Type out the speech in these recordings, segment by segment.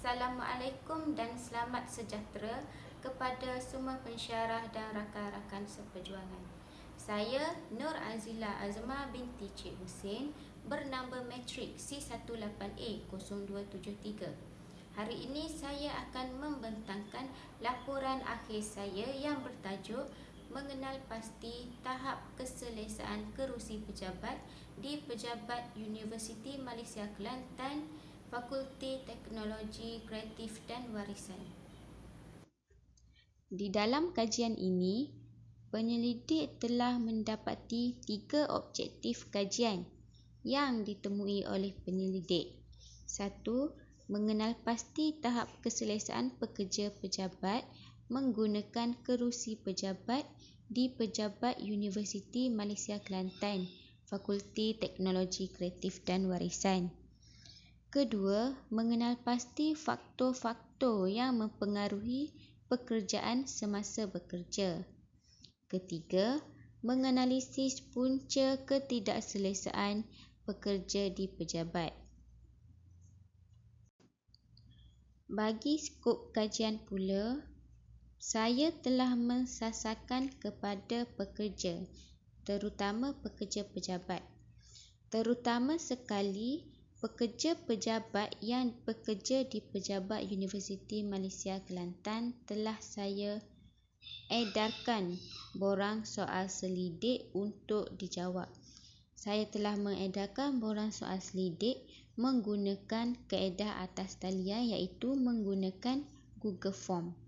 Assalamualaikum dan selamat sejahtera kepada semua pensyarah dan rakan-rakan seperjuangan. Saya Nur Azila Azma binti Cik Hussein bernamba matrik C18A0273. Hari ini saya akan membentangkan laporan akhir saya yang bertajuk mengenal pasti tahap keselesaan kerusi pejabat di Pejabat Universiti Malaysia Kelantan, Fakulti Teknologi Kreatif dan Warisan. Di dalam kajian ini, penyelidik telah mendapati 3 objektif kajian yang ditemui oleh penyelidik. 1. Mengenal pasti tahap keselesaan pekerja pejabat menggunakan kerusi pejabat di Pejabat Universiti Malaysia Kelantan, Fakulti Teknologi Kreatif dan Warisan. Kedua, mengenal pasti faktor-faktor yang mempengaruhi pekerjaan semasa bekerja. Ketiga, menganalisis punca ketidakselesaan pekerja di pejabat. Bagi skop kajian pula, saya telah mensasarkan kepada pekerja, terutama pekerja pejabat. Terutama sekali pekerja pejabat yang bekerja di Pejabat Universiti Malaysia Kelantan telah saya edarkan borang soal selidik untuk dijawab. Saya telah mengedarkan borang soal selidik menggunakan kaedah atas talian iaitu menggunakan Google Form.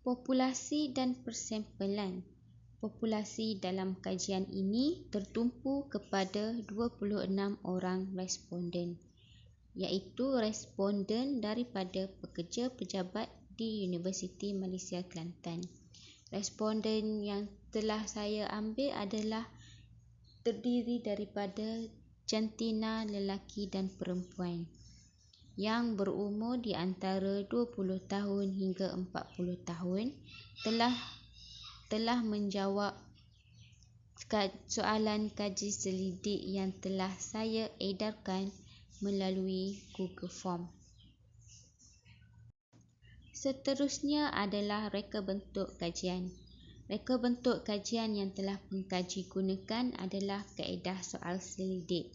Populasi dan persempelan. Populasi dalam kajian ini tertumpu kepada 26 orang responden, iaitu responden daripada pekerja pejabat di Universiti Malaysia Kelantan. Responden yang telah saya ambil adalah terdiri daripada jantina lelaki dan perempuan yang berumur di antara 20 tahun hingga 40 tahun telah menjawab soalan kaji selidik yang telah saya edarkan melalui Google Form. Seterusnya adalah reka bentuk kajian. Reka bentuk kajian yang telah pengkaji gunakan adalah kaedah soal selidik.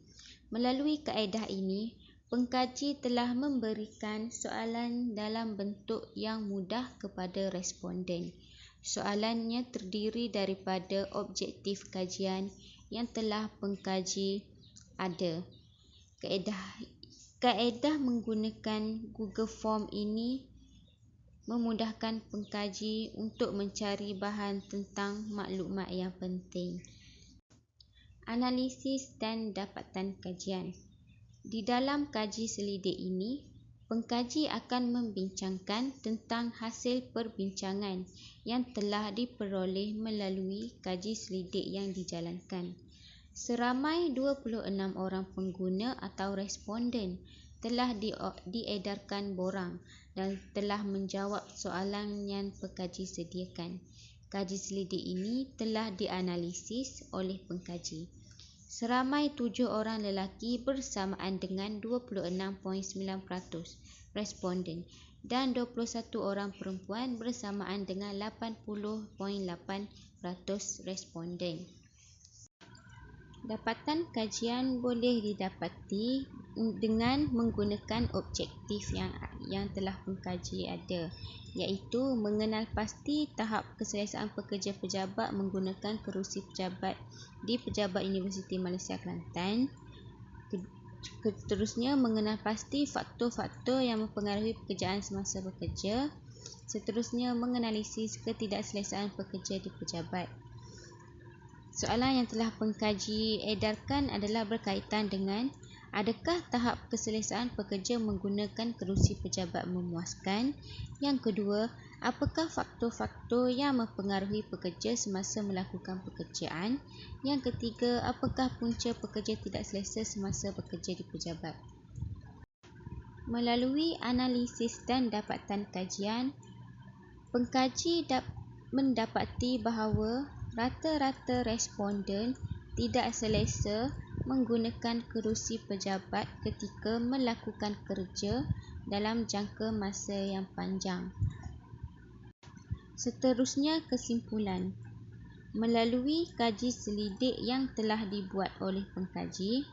Melalui kaedah ini, pengkaji telah memberikan soalan dalam bentuk yang mudah kepada responden. Soalannya terdiri daripada objektif kajian yang telah pengkaji ada. Kaedah menggunakan Google Form ini memudahkan pengkaji untuk mencari bahan tentang maklumat yang penting. Analisis dan dapatan kajian. Di dalam kaji selidik ini, pengkaji akan membincangkan tentang hasil perbincangan yang telah diperoleh melalui kaji selidik yang dijalankan. Seramai 26 orang pengguna atau responden telah diedarkan borang dan telah menjawab soalan yang pengkaji sediakan. Kaji selidik ini telah dianalisis oleh pengkaji. Seramai 7 orang lelaki bersamaan dengan 26.9% responden dan 21 orang perempuan bersamaan dengan 80.8% responden. Dapatan kajian boleh didapati dengan menggunakan objektif yang telah pengkaji ada, iaitu mengenal pasti tahap keselesaan pekerja pejabat menggunakan kerusi pejabat di Pejabat Universiti Malaysia Kelantan. Seterusnya, mengenal pasti faktor-faktor yang mempengaruhi pekerjaan semasa bekerja. Seterusnya, menganalisis ketidakselesaan pekerja di pejabat. Soalan yang telah pengkaji edarkan adalah berkaitan dengan adakah tahap keselesaan pekerja menggunakan kerusi pejabat memuaskan? Yang kedua, apakah faktor-faktor yang mempengaruhi pekerja semasa melakukan pekerjaan? Yang ketiga, apakah punca pekerja tidak selesa semasa bekerja di pejabat? Melalui analisis dan dapatan kajian, pengkaji mendapati bahawa rata-rata responden tidak selesa menggunakan kerusi pejabat ketika melakukan kerja dalam jangka masa yang panjang. Seterusnya, kesimpulan. Melalui kaji selidik yang telah dibuat oleh pengkaji,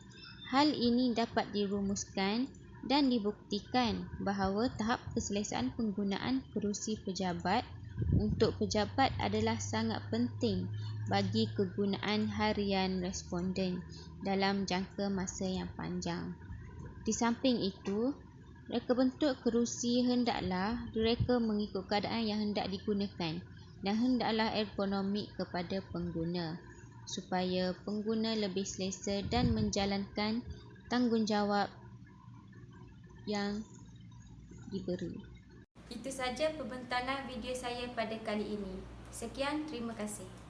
hal ini dapat dirumuskan dan dibuktikan bahawa tahap keselesaan penggunaan kerusi pejabat untuk pejabat adalah sangat penting bagi kegunaan harian responden dalam jangka masa yang panjang. Di samping itu, reka bentuk kerusi hendaklah direka mengikut keadaan yang hendak digunakan dan hendaklah ergonomik kepada pengguna supaya pengguna lebih selesa dan menjalankan tanggungjawab yang diberi. Itu saja pembentangan video saya pada kali ini. Sekian, terima kasih.